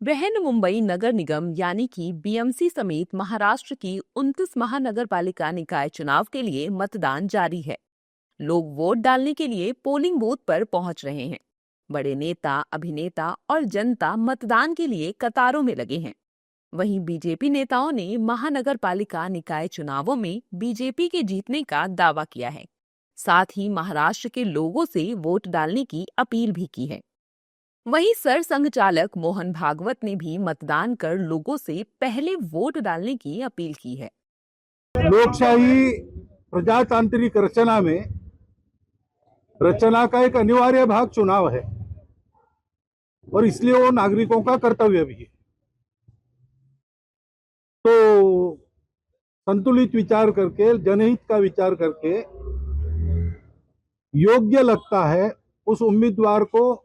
बृहन-मुंबई नगर निगम यानी कि बीएमसी समेत महाराष्ट्र की 29 महानगर पालिका निकाय चुनाव के लिए मतदान जारी है। लोग वोट डालने के लिए पोलिंग बूथ पर पहुंच रहे हैं। बड़े नेता, अभिनेता और जनता मतदान के लिए कतारों में लगे हैं। वहीं बीजेपी नेताओं ने महानगर पालिका निकाय चुनावों में बीजेपी के जीतने का दावा किया है। साथ ही महाराष्ट्र के लोगों से वोट डालने की अपील भी की है। वहीं सर संघ चालक मोहन भागवत ने भी मतदान कर लोगों से पहले वोट डालने की अपील की है। लोकशाही प्रजातांत्रिक रचना का एक अनिवार्य भाग चुनाव है और इसलिए वो नागरिकों का कर्तव्य भी है। तो संतुलित विचार करके, जनहित का विचार करके योग्य लगता है उस उम्मीदवार को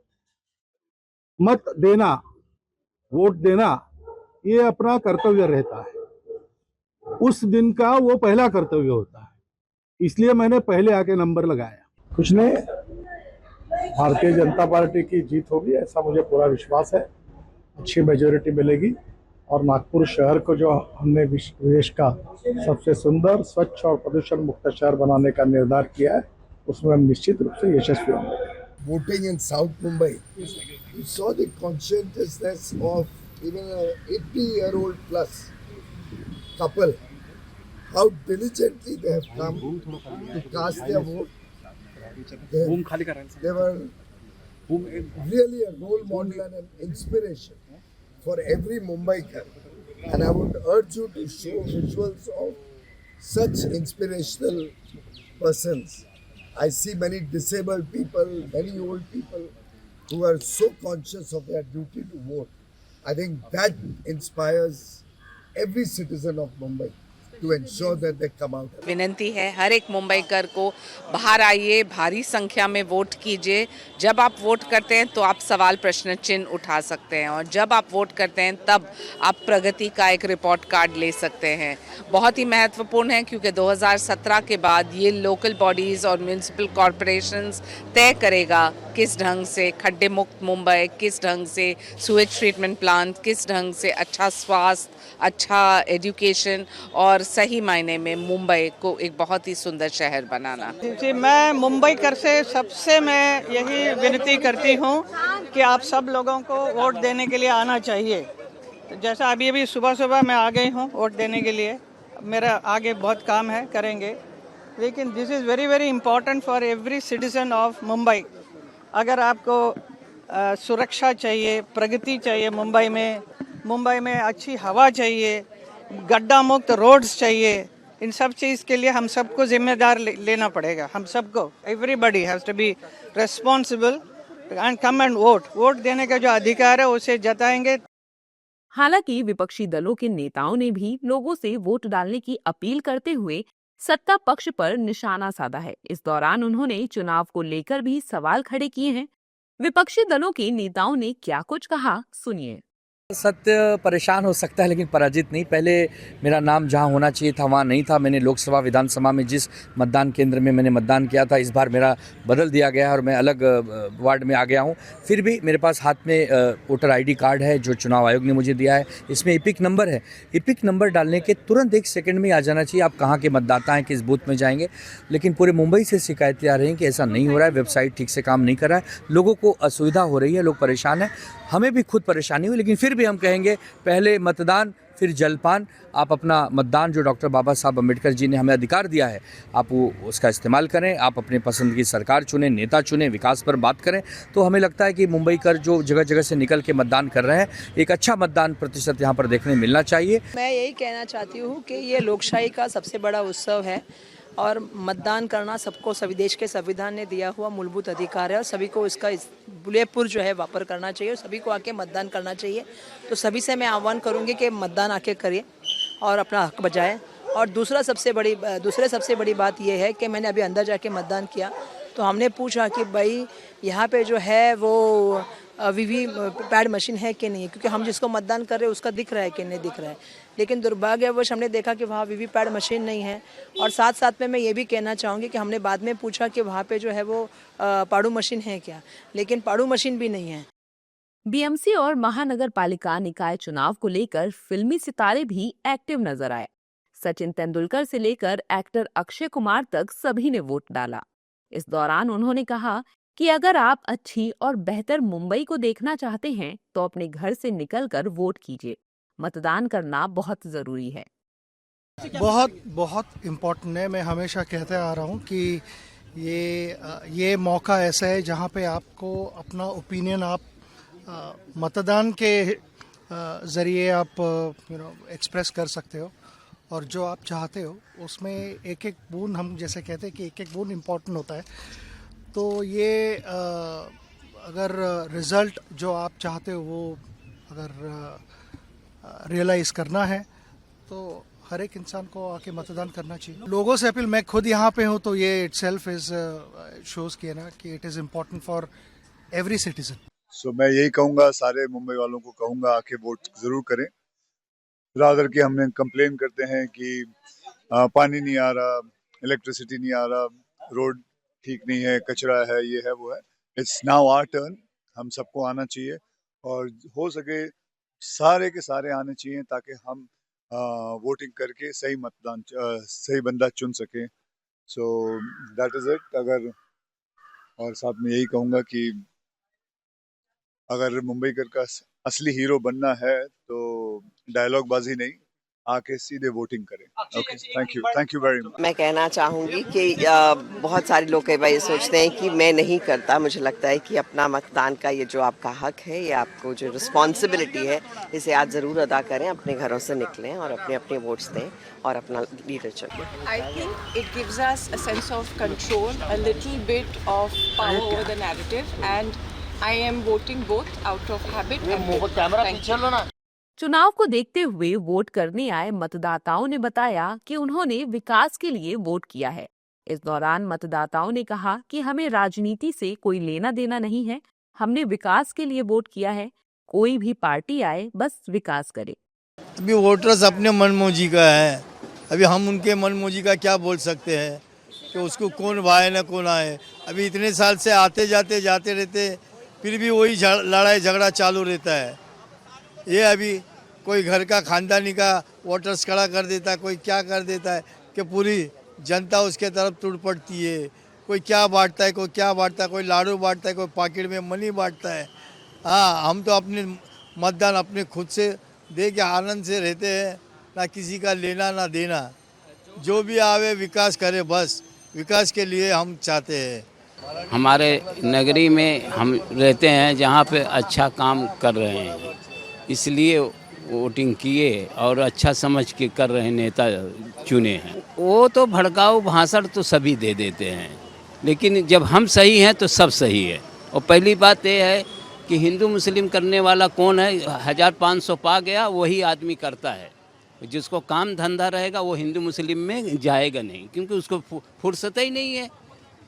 मत देना, वोट देना, ये अपना कर्तव्य रहता है। उस दिन का वो पहला कर्तव्य होता है, इसलिए मैंने पहले आके नंबर लगाया। कुछ नहीं, भारतीय जनता पार्टी की जीत होगी ऐसा मुझे पूरा विश्वास है। अच्छी मेजोरिटी मिलेगी और नागपुर शहर को जो हमने विश्व देश का सबसे सुंदर, स्वच्छ और प्रदूषण मुक्त शहर बनाने का निर्धार किया है, उसमें हम निश्चित रूप से यशस्वी होंगे। Voting in South Mumbai, you saw the conscientiousness of even a 80-year-old plus couple, how diligently they have come to cast their vote. They were really a role model and an inspiration for every Mumbaiker. And I would urge you to show visuals of such inspirational persons. I see many disabled people, many old people who are so conscious of their duty to vote. I think that inspires every citizen of Mumbai to ensure that they come out. विनती है हर एक मुंबईकर को, बाहर आइए, भारी संख्या में vote कीजिए। जब आप वोट करते हैं तो आप सवाल प्रश्न चिन्ह उठा सकते हैं और जब आप वोट करते हैं तब आप प्रगति का एक रिपोर्ट कार्ड ले सकते हैं। बहुत ही महत्वपूर्ण है क्योंकि 2017 के बाद ये लोकल बॉडीज़ और म्यूनिसिपल कॉरपोरेशंस तय करेगा किस ढंग से खड्डे मुक्त मुंबई, किस ढंग से सुएज ट्रीटमेंट प्लांट, किस ढंग से अच्छा स्वास्थ्य, अच्छा एजुकेशन और सही मायने में मुंबई को एक बहुत ही सुंदर शहर बनाना। जी, मैं मुंबई कर से सबसे मैं यही विनती करती हूँ कि आप सब लोगों को वोट देने के लिए आना चाहिए। तो जैसा अभी सुबह सुबह मैं आ गई हूँ वोट देने के लिए, मेरा आगे बहुत काम है, करेंगे, लेकिन this is very very important for every citizen of Mumbai. अगर आपको सुरक्षा चाहिए, प्रगति चाहिए मुंबई में अच्छी हवा चाहिए, गड्ढा मुक्त रोड्स चाहिए, इन सब चीज़ के लिए हम सबको जिम्मेदार लेना पड़ेगा। हम सबको, everybody has to be responsible and come and vote देने का जो अधिकार है उसे जताएंगे। हालांकि विपक्षी दलों के नेताओं ने भी लोगों से वोट डालने की अपील करते हुए सत्ता पक्ष पर निशाना साधा है। इस दौरान उन्होंने चुनाव को लेकर भी सवाल खड़े किए हैं। विपक्षी दलों के नेताओं ने क्या कुछ कहा, सुनिए। सत्य परेशान हो सकता है लेकिन पराजित नहीं। पहले मेरा नाम जहां होना चाहिए था वहां नहीं था। मैंने लोकसभा विधानसभा में जिस मतदान केंद्र में मैंने मतदान किया था, इस बार मेरा बदल दिया गया है और मैं अलग वार्ड में आ गया हूं। फिर भी मेरे पास हाथ में वोटर आईडी कार्ड है जो चुनाव आयोग ने मुझे दिया है। इसमें इपिक नंबर है। इपिक नंबर डालने के तुरंत 1 सेकंड में आ जाना चाहिए आप कहाँ के मतदाता हैं, किस बूथ में जाएंगे। लेकिन पूरे मुंबई से शिकायतें आ रही हैं कि ऐसा नहीं हो रहा है, वेबसाइट ठीक से काम नहीं कर रहा है, लोगों को असुविधा हो रही है, लोग परेशान हैं। हमें भी खुद परेशानी हुई, लेकिन फिर भी हम कहेंगे पहले मतदान फिर जलपान। आप अपना मतदान जो डॉक्टर बाबा साहब अम्बेडकर जी ने हमें अधिकार दिया है, आप वो उसका इस्तेमाल करें। आप अपने पसंद की सरकार चुनें, नेता चुनें, विकास पर बात करें। तो हमें लगता है कि मुंबई कर जो जगह जगह से निकल के मतदान कर रहे हैं, एक अच्छा मतदान प्रतिशत यहाँ पर देखने मिलना चाहिए। मैं यही कहना चाहती हूँ कि ये लोकशाही का सबसे बड़ा उत्सव है और मतदान करना सबको, सभी देश के संविधान ने दिया हुआ मूलभूत अधिकार है और सभी को इसका पूरेपूर जो है वापर करना चाहिए और सभी को आके मतदान करना चाहिए। तो सभी से मैं आह्वान करूंगी कि मतदान आके करिए और अपना हक बजाएं। और दूसरे सबसे बड़ी बात यह है कि मैंने अभी अंदर जाके मतदान किया तो हमने पूछा कि भाई यहाँ पे जो है वो वीवी पैड मशीन है कि नहीं, क्योंकि हम जिसको मतदान कर रहे हैं उसका दिख रहा है कि नहीं दिख रहा है। लेकिन दुर्भाग्यवश हमने देखा कि वहाँ वीवी पैड मशीन नहीं है। और साथ साथ में मैं ये भी कहना चाहूँगी कि हमने बाद में पूछा कि वहाँ पे जो है वो पाड़ू मशीन है क्या, लेकिन पाड़ू मशीन भी नहीं है। बीएमसी और महानगर पालिका निकाय चुनाव को लेकर फिल्मी सितारे भी एक्टिव नजर आए। सचिन तेंदुलकर से लेकर एक्टर अक्षय कुमार तक सभी ने वोट डाला। इस दौरान उन्होंने कहा कि अगर आप अच्छी और बेहतर मुंबई को देखना चाहते हैं तो अपने घर से निकलकर वोट कीजिए। मतदान करना बहुत जरूरी है। बहुत बहुत इम्पोर्टेंट है। मैं हमेशा कहते आ रहा हूँ कि ये मौका ऐसा है जहाँ पे आपको अपना ओपिनियन आप मतदान के ज़रिए आप एक्सप्रेस कर सकते हो, और जो आप चाहते हो उसमें एक एक बूंद, हम जैसे कहते हैं कि एक एक बूंद इम्पोर्टेंट होता है। तो ये अगर रिज़ल्ट जो आप चाहते हो वो अगर रियलाइज़ करना है तो हर एक इंसान को आके मतदान करना चाहिए। लोगों से अपील, मैं खुद यहाँ पे हूँ तो ये इटसेल्फ इज शोज़ किया ना कि it is important for every citizen. So मैं यही कहूँगा, सारे मुंबई वालों को कहूँगा आके वोट ज़रूर करें। रादर कि हमने कंप्लेन करते हैं कि पानी नहीं आ रहा, इलेक्ट्रिसिटी नहीं आ रहा, रोड ठीक नहीं है, कचरा है, ये है वो है। It's now our turn. हम सबको आना चाहिए और हो सके सारे के सारे आने चाहिए ताकि हम वोटिंग करके सही बंदा चुन सकें। So that is it. और साथ में यही कहूँगा कि अगर मुंबईकर का असली हीरो बनना है तो डायलॉग बाजी नहीं, आके सीधे वोटिंग करें। Okay, thank you very much. मैं कहना चाहूँगी कि बहुत सारे लोग कई बार ये सोचते हैं कि मैं नहीं करता। मुझे लगता है कि अपना मतदान का ये जो आपका हक है, ये आपको जो रिस्पॉन्सिबिलिटी है, इसे आज ज़रूर अदा करें। अपने घरों से निकलें और अपने अपने वोट्स दें और अपना लीडर चुनें। I think it gives us a sense of control, a little bit of power over the narrative, and I am voting both out of habit and will. Thank you. चुनाव को देखते हुए vote करने आए मतदाताओं ने बताया कि उन्होंने विकास के लिए वोट किया है। इस दौरान मतदाताओं ने कहा कि हमें राजनीति से कोई लेना देना नहीं है, हमने विकास के लिए वोट किया है। कोई भी पार्टी आए, बस विकास करे। अभी वोटर्स अपने मनमौजी का है। अभी हम उनके मनमौजी का क्या बोल सकते हैं कि उसको कौन भाए ना कौन आए। अभी इतने साल से आते जाते रहते, फिर भी वही लड़ाई झगड़ा चालू रहता है। ये अभी कोई घर का खानदानी का वोटर्स खड़ा कर देता है, कोई क्या कर देता है कि पूरी जनता उसके तरफ टूट पड़ती है। कोई क्या बांटता है, कोई क्या बांटता है, कोई लाडू बांटता है, कोई पॉकेट में मनी बांटता है। हाँ, हम तो अपने मतदान अपने खुद से दे के आनंद से रहते हैं, ना किसी का लेना ना देना। जो भी आवे विकास करे, बस विकास के लिए हम चाहते हैं। हमारे नगरी में हम रहते हैं जहाँ पे अच्छा काम कर रहे हैं, इसलिए वोटिंग किए और अच्छा समझ के कर रहे नेता चुने हैं। वो तो भड़काऊ भाषण तो सभी दे देते हैं, लेकिन जब हम सही हैं तो सब सही है। और पहली बात ये है कि हिंदू मुस्लिम करने वाला कौन है? 1500 पा गया वही आदमी करता है। जिसको काम धंधा रहेगा वो हिंदू मुस्लिम में जाएगा नहीं, क्योंकि उसको फुर्सत ही नहीं है।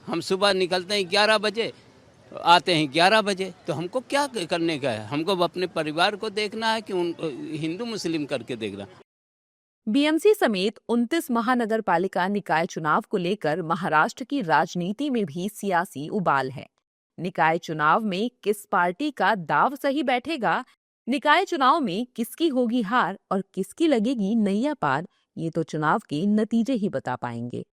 हम सुबह निकलते हैं 11 बजे, आते हैं 11 बजे, तो हमको क्या करने का है? हमको अपने परिवार को देखना है कि हिंदू मुस्लिम करके देखना। बीएमसी समेत 29 महानगर पालिका निकाय चुनाव को लेकर महाराष्ट्र की राजनीति में भी सियासी उबाल है। निकाय चुनाव में किस पार्टी का दाव सही बैठेगा, निकाय चुनाव में किसकी होगी हार और किसकी लगेगी नैया पार, ये तो चुनाव के नतीजे ही बता पाएंगे।